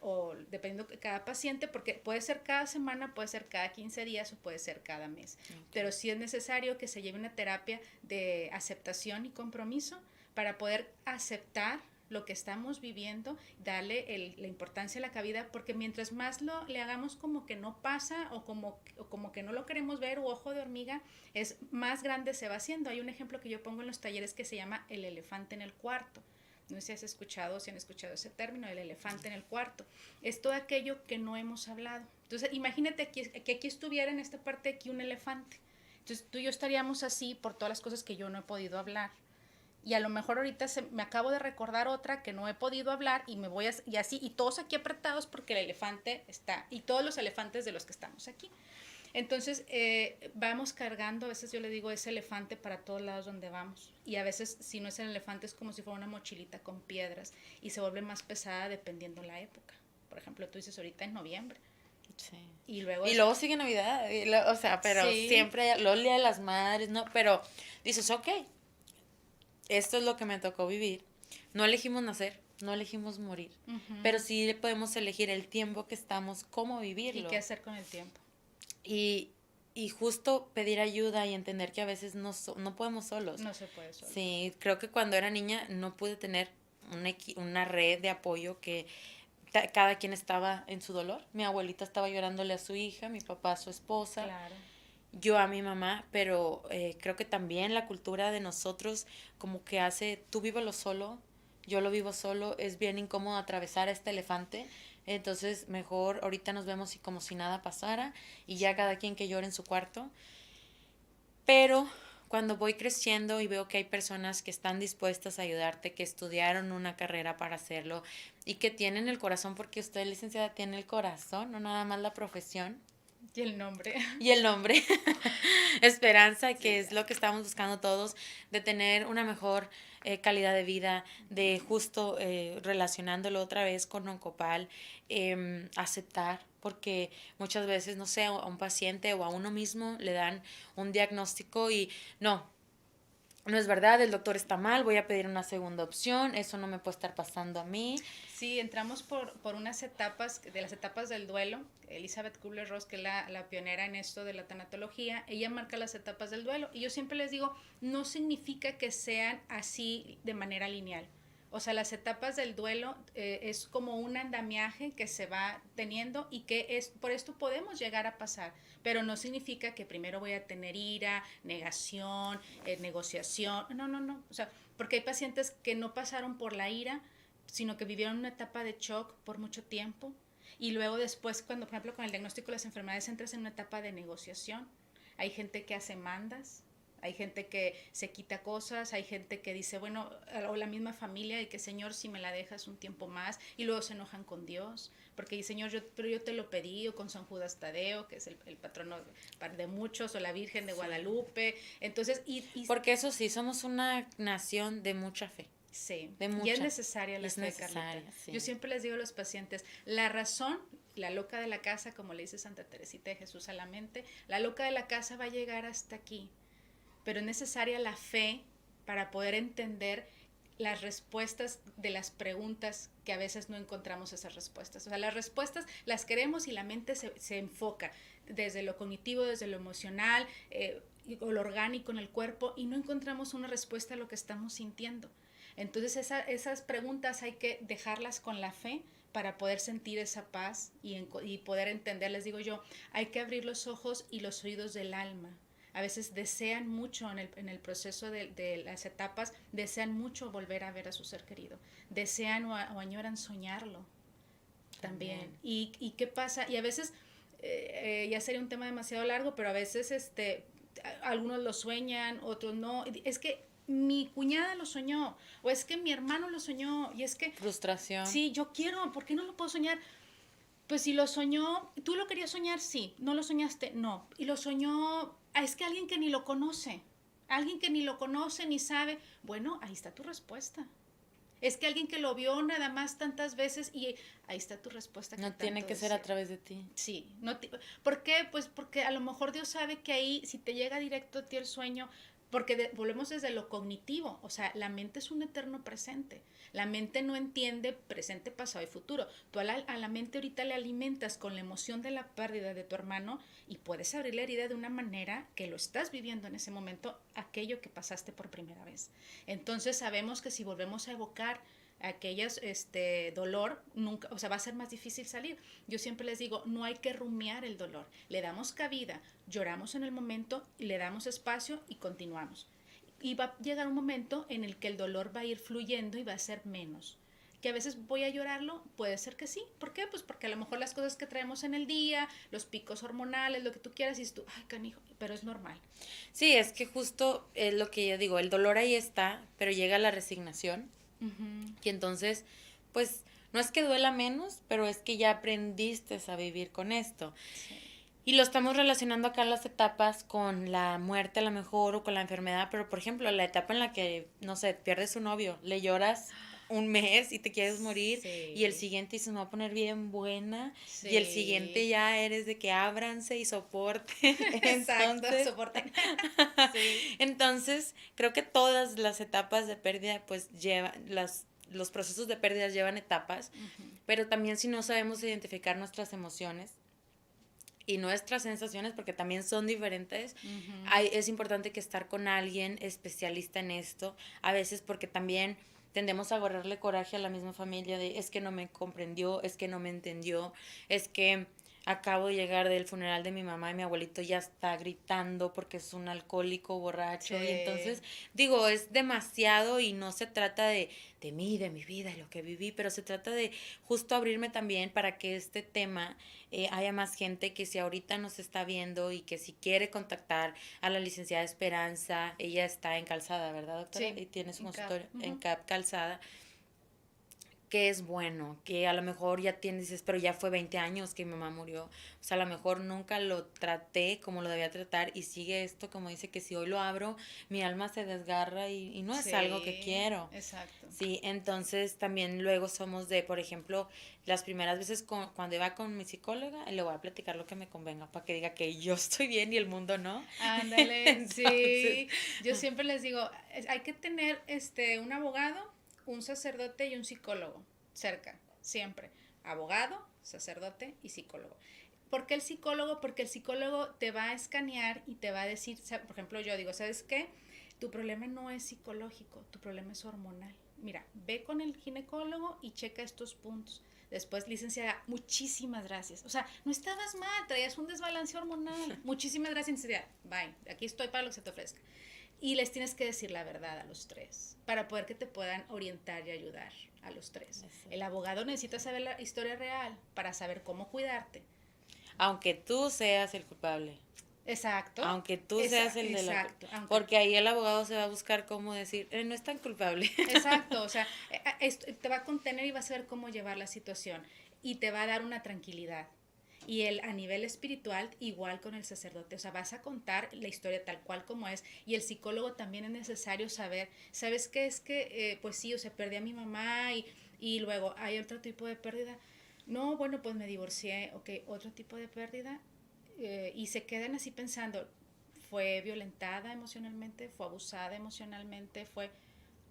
o dependiendo de cada paciente, porque puede ser cada semana, puede ser cada 15 días o puede ser cada mes. Okay. Pero sí es necesario que se lleve una terapia de aceptación y compromiso para poder aceptar lo que estamos viviendo, darle la importancia a la cabida, porque mientras más le hagamos como que no pasa o como que no lo queremos ver o ojo de hormiga, es más grande se va haciendo. Hay un ejemplo que yo pongo en los talleres que se llama el elefante en el cuarto. No sé si has escuchado o si han escuchado ese término, el elefante en el cuarto. Es todo aquello que no hemos hablado. Entonces, imagínate que aquí estuviera en esta parte aquí un elefante. Entonces, tú y yo estaríamos así por todas las cosas que yo no he podido hablar. Y a lo mejor ahorita me acabo de recordar otra que no he podido hablar y me voy y así, y todos aquí apretados porque el elefante está, y todos los elefantes de los que estamos aquí. Entonces, vamos cargando, a veces yo le digo, ese elefante para todos lados donde vamos. Y a veces, si no es el elefante, es como si fuera una mochilita con piedras y se vuelve más pesada dependiendo la época. Por ejemplo, tú dices ahorita en noviembre. Sí. Y luego sigue Navidad, o sea, pero sí. Siempre, los Día de las Madres, ¿no? Pero dices, ok, esto es lo que me tocó vivir. No elegimos nacer, no elegimos morir, pero sí podemos elegir el tiempo que estamos, cómo vivirlo. Y qué hacer con el tiempo. Y justo pedir ayuda y entender que a veces no podemos solos. No se puede solo. Sí, creo que cuando era niña no pude tener una red de apoyo que cada quien estaba en su dolor. Mi abuelita estaba llorándole a su hija, mi papá a su esposa. Claro. Yo a mi mamá, pero creo que también la cultura de nosotros como que hace, tú vívelo solo, yo lo vivo solo, es bien incómodo atravesar a este elefante, entonces mejor ahorita nos vemos y como si nada pasara y ya cada quien que llore en su cuarto. Pero cuando voy creciendo y veo que hay personas que están dispuestas a ayudarte, que estudiaron una carrera para hacerlo y que tienen el corazón, porque usted, licenciada, tiene el corazón, no nada más la profesión. Y el nombre. Y el nombre. Esperanza, que es lo que estamos buscando todos, de tener una mejor calidad de vida, de justo relacionándolo otra vez con Oncopal, aceptar, porque muchas veces, no sé, a un paciente o a uno mismo le dan un diagnóstico y no es verdad, el doctor está mal, voy a pedir una segunda opción, eso no me puede estar pasando a mí. Sí, entramos por unas etapas, de las etapas del duelo. Elizabeth Kubler-Ross, que es la pionera en esto de la tanatología, ella marca las etapas del duelo. Y yo siempre les digo, no significa que sean así de manera lineal. O sea, las etapas del duelo es como un andamiaje que se va teniendo y que por esto podemos llegar a pasar, pero no significa que primero voy a tener ira, negación, negociación, no, o sea, porque hay pacientes que no pasaron por la ira, sino que vivieron una etapa de shock por mucho tiempo y luego después, cuando por ejemplo con el diagnóstico de las enfermedades entras en una etapa de negociación, hay gente que hace mandas, hay gente que se quita cosas, hay gente que dice, bueno, o la misma familia, de que Señor, si me la dejas un tiempo más, y luego se enojan con Dios, porque dice, Señor, pero yo te lo pedí, o con San Judas Tadeo, que es el patrono de muchos, o la Virgen de Guadalupe, entonces, porque eso sí, somos una nación de mucha fe. Sí, y es necesaria la fe, Carlita. Sí. Yo siempre les digo a los pacientes, la razón, la loca de la casa, como le dice Santa Teresita de Jesús a la mente, la loca de la casa va a llegar hasta aquí, pero es necesaria la fe para poder entender las respuestas de las preguntas que a veces no encontramos esas respuestas. O sea, las respuestas las queremos y la mente se enfoca desde lo cognitivo, desde lo emocional, o lo orgánico en el cuerpo y no encontramos una respuesta a lo que estamos sintiendo. Entonces esas preguntas hay que dejarlas con la fe para poder sentir esa paz y poder entender. Les digo yo, hay que abrir los ojos y los oídos del alma. A veces desean mucho en el proceso de las etapas, desean mucho volver a ver a su ser querido, desean o añoran soñarlo también. ¿Y qué pasa? Y a veces, ya sería un tema demasiado largo, pero a veces algunos lo sueñan, otros no. Es que mi cuñada lo soñó, o es que mi hermano lo soñó, y es que... Frustración. Sí, yo quiero, ¿por qué no lo puedo soñar? Pues si lo soñó, ¿tú lo querías soñar? Sí. ¿No lo soñaste? No. Y lo soñó, es que alguien que ni lo conoce, alguien que ni lo conoce ni sabe, bueno, ahí está tu respuesta. Es que alguien que lo vio nada más tantas veces y ahí está tu respuesta. No tiene que ser a través de ti. Sí. ¿Por qué? Pues porque a lo mejor Dios sabe que ahí, si te llega directo a ti el sueño, porque volvemos desde lo cognitivo, o sea, la mente es un eterno presente. La mente no entiende presente, pasado y futuro. Tú a la mente ahorita le alimentas con la emoción de la pérdida de tu hermano y puedes abrir la herida de una manera que lo estás viviendo en ese momento, aquello que pasaste por primera vez. Entonces sabemos que si volvemos a evocar aquellas dolor, nunca, o sea, va a ser más difícil salir. Yo siempre les digo, no hay que rumiar el dolor, le damos cabida, lloramos en el momento, le damos espacio y continuamos. Y va a llegar un momento en el que el dolor va a ir fluyendo y va a ser menos. Que a veces voy a llorarlo, puede ser que sí. ¿Por qué? Pues porque a lo mejor las cosas que traemos en el día, los picos hormonales, lo que tú quieras, y tú, ay, canijo, pero es normal. Sí, es que justo es lo que yo digo, el dolor ahí está, pero llega la resignación. Y entonces, pues, no es que duela menos, pero es que ya aprendiste a vivir con esto. Sí. Y lo estamos relacionando acá en las etapas con la muerte a lo mejor o con la enfermedad, pero por ejemplo, la etapa en la que, no sé, pierdes un novio, le lloras un mes y te quieres morir, Sí. y el siguiente se me va a poner bien buena, Sí. y el siguiente ya eres de que ábranse y soporten. Exacto, soporten. Sí. Entonces, creo que todas las etapas de pérdida, pues llevan, los procesos de pérdida llevan etapas, pero también si no sabemos identificar nuestras emociones y nuestras sensaciones, porque también son diferentes, es importante que estar con alguien especialista en esto, a veces porque también tendemos a agarrarle coraje a la misma familia de es que no me comprendió, es que no me entendió, es que acabo de llegar del funeral de mi mamá y mi abuelito ya está gritando porque es un alcohólico borracho. Sí. Y entonces, digo, es demasiado y no se trata de mí, de mi vida y lo que viví, pero se trata de justo abrirme también para que este tema haya más gente que si ahorita nos está viendo y que si quiere contactar a la licenciada Esperanza, ella está en Calzada, ¿verdad, doctora? Sí, y tiene su consultorio en Cap Calzada, que es bueno, que a lo mejor ya dices, pero ya fue 20 años que mi mamá murió, o sea, a lo mejor nunca lo traté como lo debía tratar y sigue esto, como dice, que si hoy lo abro, mi alma se desgarra y no es algo que quiero. Exacto. Sí, entonces también luego somos de, por ejemplo, las primeras veces cuando iba con mi psicóloga, le voy a platicar lo que me convenga para que diga que yo estoy bien y el mundo no. Ándale, entonces, sí. Yo siempre les digo, hay que tener un abogado, un sacerdote y un psicólogo cerca, siempre. Abogado, sacerdote y psicólogo. ¿Por qué el psicólogo? Porque el psicólogo te va a escanear y te va a decir, por ejemplo, yo digo, ¿sabes qué? Tu problema no es psicológico, tu problema es hormonal. Mira, ve con el ginecólogo y checa estos puntos. Después, licenciada, muchísimas gracias. O sea, no estabas mal, traías un desbalance hormonal. Muchísimas gracias, licenciada. Bye, aquí estoy para lo que se te ofrezca. Y les tienes que decir la verdad a los tres para poder que te puedan orientar y ayudar a los tres. Eso. El abogado necesita saber la historia real para saber cómo cuidarte. Aunque tú seas el culpable. Exacto. Aunque tú seas el de la... Exacto. Porque ahí el abogado se va a buscar cómo decir, no es tan culpable. Exacto, o sea, te va a contener y va a saber cómo llevar la situación y te va a dar una tranquilidad. Y a nivel espiritual, igual con el sacerdote, o sea, vas a contar la historia tal cual como es, y el psicólogo también es necesario saber, ¿sabes qué? Es que, pues sí, o sea, perdí a mi mamá y luego hay otro tipo de pérdida. No, bueno, pues me divorcié, ok, otro tipo de pérdida, y se quedan así pensando, fue violentada emocionalmente, fue abusada emocionalmente,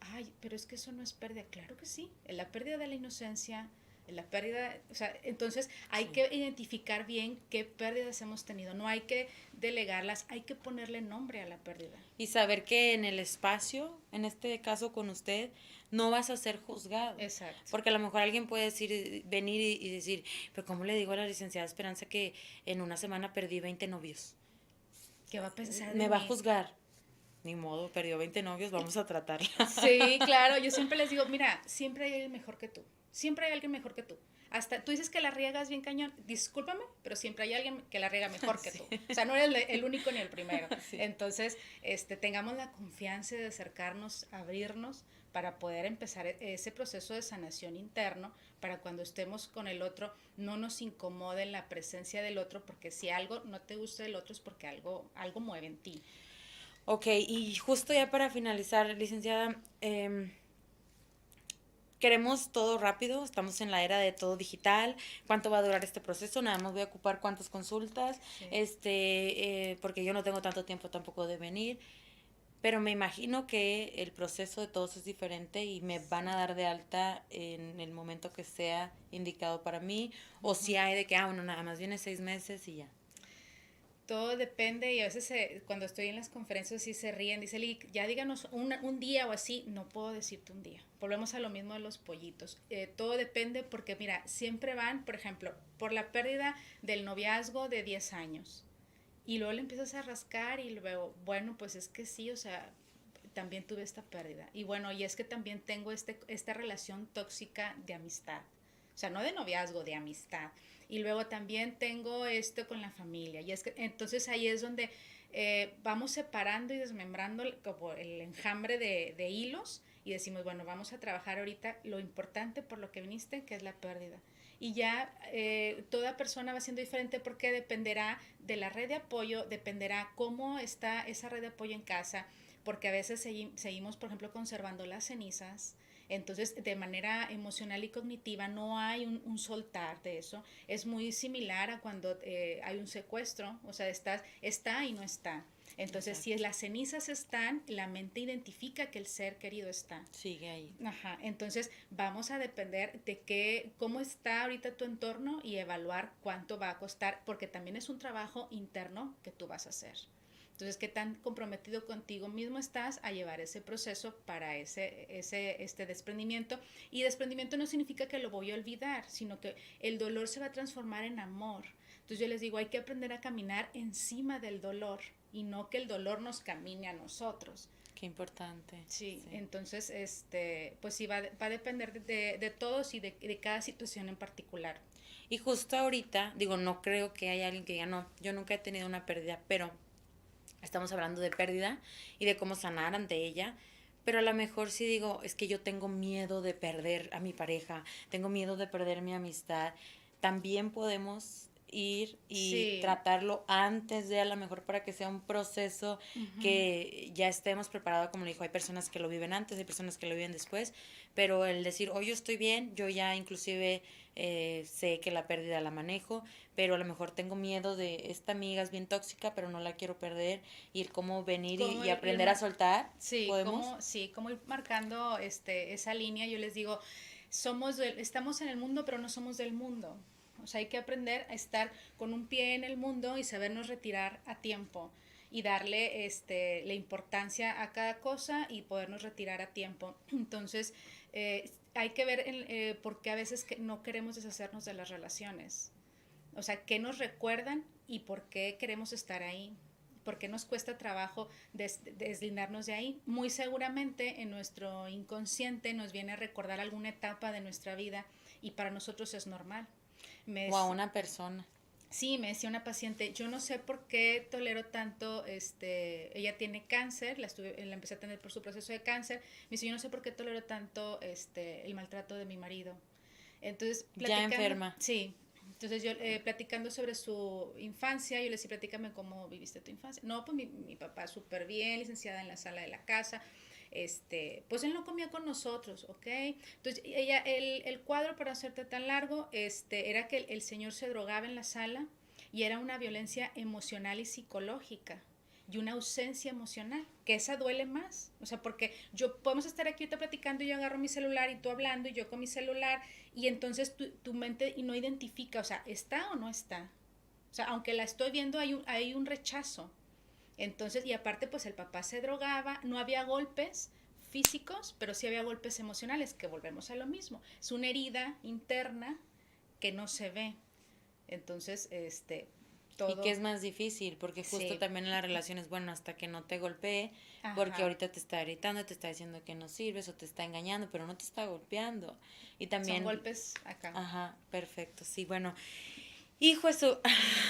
ay, pero es que eso no es pérdida. Claro que sí, la pérdida de la inocencia, La pérdida, o sea, entonces hay que identificar bien qué pérdidas hemos tenido, no hay que delegarlas, hay que ponerle nombre a la pérdida. Y saber que en el espacio, en este caso con usted, no vas a ser juzgado. Exacto. Porque a lo mejor alguien puede decir, venir y decir, pero ¿cómo le digo a la licenciada Esperanza que en una semana perdí 20 novios? ¿Qué va a pensar de Me va a mí? juzgar. Ni modo, perdió 20 novios, vamos a tratarla. Sí, claro, yo siempre les digo, mira, siempre hay alguien mejor que tú, siempre hay alguien mejor que tú. Hasta tú dices que la riegas bien cañón, discúlpame, pero siempre hay alguien que la riega mejor que tú. O sea, no eres el único ni el primero. Sí. Entonces, tengamos la confianza de acercarnos, abrirnos para poder empezar ese proceso de sanación interno, para cuando estemos con el otro no nos incomode la presencia del otro, porque si algo no te gusta del otro es porque algo mueve en ti. Ok, y justo ya para finalizar, licenciada, queremos todo rápido, estamos en la era de todo digital. ¿Cuánto va a durar este proceso? Nada más voy a ocupar cuántas consultas, porque yo no tengo tanto tiempo tampoco de venir, pero me imagino que el proceso de todos es diferente y me van a dar de alta en el momento que sea indicado para mí, o si hay de que, bueno, nada más viene 6 meses y ya. Todo depende y a veces cuando estoy en las conferencias sí se ríen, dice Lick, ya díganos un día o así, no puedo decirte un día. Volvemos a lo mismo de los pollitos. Todo depende porque mira, siempre van, por ejemplo, por la pérdida del noviazgo de 10 años y luego le empiezas a rascar y luego, bueno, pues es que sí, o sea, también tuve esta pérdida. Y bueno, y es que también tengo esta relación tóxica de amistad. O sea, no de noviazgo, de amistad. Y luego también tengo esto con la familia. Y es que entonces ahí es donde vamos separando y desmembrando como el enjambre de hilos y decimos, bueno, vamos a trabajar ahorita lo importante por lo que viniste, que es la pérdida. Y ya toda persona va siendo diferente porque dependerá de la red de apoyo, dependerá cómo está esa red de apoyo en casa, porque a veces seguimos, por ejemplo, conservando las cenizas. Entonces, de manera emocional y cognitiva no hay un soltar de eso. Es muy similar a cuando hay un secuestro, o sea, está y no está. Entonces, exacto, si las cenizas están, la mente identifica que el ser querido está. Sigue ahí. Ajá, entonces vamos a depender de cómo está ahorita tu entorno y evaluar cuánto va a costar, porque también es un trabajo interno que tú vas a hacer. Entonces, ¿qué tan comprometido contigo mismo estás a llevar ese proceso para este desprendimiento? Y desprendimiento no significa que lo voy a olvidar, sino que el dolor se va a transformar en amor. Entonces yo les digo, hay que aprender a caminar encima del dolor y no que el dolor nos camine a nosotros. Qué importante. Sí, entonces, pues sí, va a depender de todos y de cada situación en particular. Y justo ahorita, digo, no creo que haya alguien que diga, no, yo nunca he tenido una pérdida, pero estamos hablando de pérdida y de cómo sanar ante ella, pero a lo mejor sí digo, es que yo tengo miedo de perder a mi pareja, tengo miedo de perder mi amistad. También podemos ir y tratarlo antes de, a lo mejor, para que sea un proceso que ya estemos preparados, como le dijo, hay personas que lo viven antes, hay personas que lo viven después, pero el decir, hoy yo estoy bien, yo ya inclusive sé que la pérdida la manejo, pero a lo mejor tengo miedo de esta amiga es bien tóxica, pero no la quiero perder, y el cómo venir y aprender a soltar. Sí, ¿podemos? Cómo ir marcando esa línea. Yo les digo, estamos en el mundo, pero no somos del mundo. O sea, hay que aprender a estar con un pie en el mundo y sabernos retirar a tiempo y darle la importancia a cada cosa y podernos retirar a tiempo. Entonces, hay que ver por qué a veces no queremos deshacernos de las relaciones. O sea, qué nos recuerdan y por qué queremos estar ahí. ¿Por qué nos cuesta trabajo deslindarnos de ahí? Muy seguramente en nuestro inconsciente nos viene a recordar alguna etapa de nuestra vida y para nosotros es normal. O a una persona. Sí, me decía una paciente, yo no sé por qué tolero tanto, ella tiene cáncer, la empecé a tener por su proceso de cáncer, me dice, yo no sé por qué tolero tanto el maltrato de mi marido. Entonces, ya enferma. Sí, entonces yo platicando sobre su infancia, yo le decía, platícame cómo viviste tu infancia. No, pues mi papá súper bien, licenciada en la sala de la casa, pues él no comía con nosotros, ¿ok? Entonces ella, el cuadro, para hacerte tan largo, era que el señor se drogaba en la sala y era una violencia emocional y psicológica. y una ausencia emocional, que esa duele más. O sea, porque podemos estar aquí ahorita platicando y yo agarro mi celular y tú hablando y yo con mi celular y entonces tu mente y no identifica, o sea, ¿está o no está? O sea, aunque la estoy viendo, hay un rechazo. Entonces, y aparte, pues el papá se drogaba, no había golpes físicos, pero sí había golpes emocionales, que volvemos a lo mismo. Es una herida interna que no se ve. Entonces, Y que todo, es más difícil, porque justo sí, también en las relaciones, bueno, hasta que no te golpee, porque ajá, ahorita te está gritando, te está diciendo que no sirves o te está engañando, pero no te está golpeando. Y son también, golpes acá. ajá, perfecto, sí, bueno, hijo eso,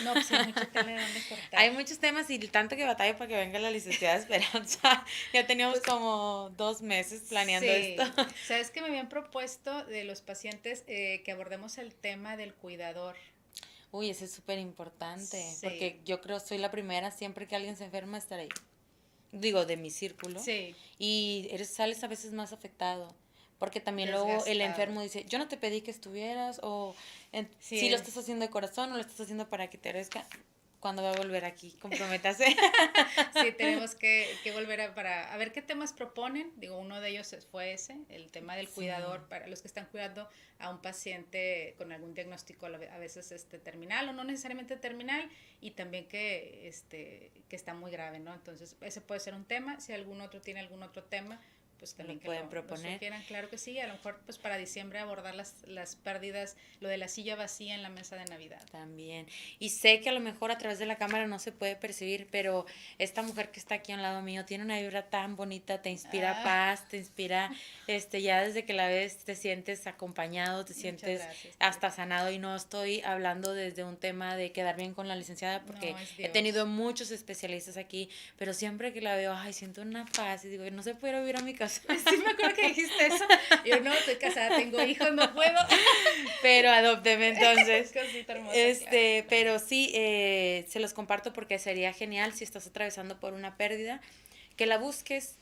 No, pues hay mucha tela de dónde cortar. hay muchos temas y tanto que batalla para que venga la licenciada Esperanza. Ya teníamos Pues como 2 meses planeando esto. sí, sabes que me habían propuesto de los pacientes que abordemos el tema del cuidador. Uy, eso es súper importante, Sí, porque yo creo soy la primera siempre que alguien se enferma estar ahí. Digo, de mi círculo. sí, Y sales a veces más afectado. Porque también luego el desgastado. enfermo dice, yo no te pedí que estuvieras, o Sí, si lo estás haciendo de corazón o lo estás haciendo para que te crezca. ¿Cuándo va a volver aquí? Comprométase. sí, tenemos que volver a ver qué temas proponen. Digo, uno de ellos fue ese, el tema del Sí, cuidador para los que están cuidando a un paciente con algún diagnóstico a veces terminal o no necesariamente terminal y también que está muy grave, ¿no? Entonces, ese puede ser un tema. Si algún otro tiene algún otro tema, pues lo también que pueden lo proponer. sugieran, claro que sí. A lo mejor pues para diciembre abordar las pérdidas, lo de la silla vacía en la mesa de Navidad. También. Y sé que a lo mejor a través de la cámara no se puede percibir, pero esta mujer que está aquí a un lado mío tiene una vibra tan bonita, te inspira Ah, paz, te inspira, ya desde que la ves te sientes acompañado, te muchas sientes gracias, Pili. hasta sanado y no estoy hablando desde un tema de quedar bien con la licenciada porque No, es he tenido Dios. muchos especialistas aquí, pero siempre que la veo, ay, siento una paz y digo, no se puede vivir a mi casa. Sí, me acuerdo que dijiste eso. Yo no, estoy casada, tengo hijos, no puedo. Pero adópteme entonces. Cosita hermosa, claro. Pero sí, se los comparto porque sería genial si estás atravesando por una pérdida, que la busques,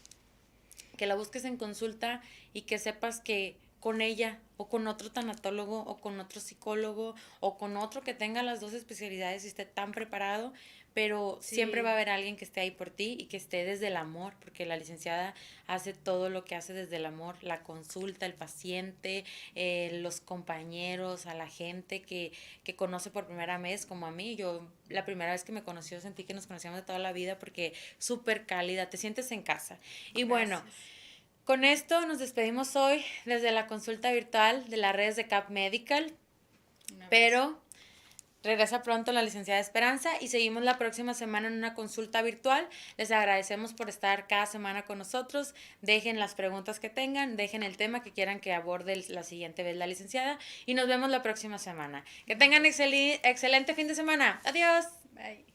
que la busques en consulta y que sepas que con ella o con otro tanatólogo o con otro psicólogo o con otro que tenga las dos especialidades y esté tan preparado, pero siempre va a Sí, haber alguien que esté ahí por ti y que esté desde el amor, porque la licenciada hace todo lo que hace desde el amor, la consulta, el paciente, los compañeros, a la gente que conoce por primera vez, como a mí. Yo la primera vez que me conoció sentí que nos conocíamos de toda la vida porque súper cálida, te sientes en casa. Y bueno, gracias. con esto nos despedimos hoy desde la consulta virtual de las redes de CAP Medical, Un abrazo. pero regresa pronto la licenciada Esperanza y seguimos la próxima semana en una consulta virtual. Les agradecemos por estar cada semana con nosotros. Dejen las preguntas que tengan, dejen el tema que quieran que aborde la siguiente vez la licenciada y nos vemos la próxima semana. Que Un tengan abrazo. excelente fin de semana. Adiós. Bye.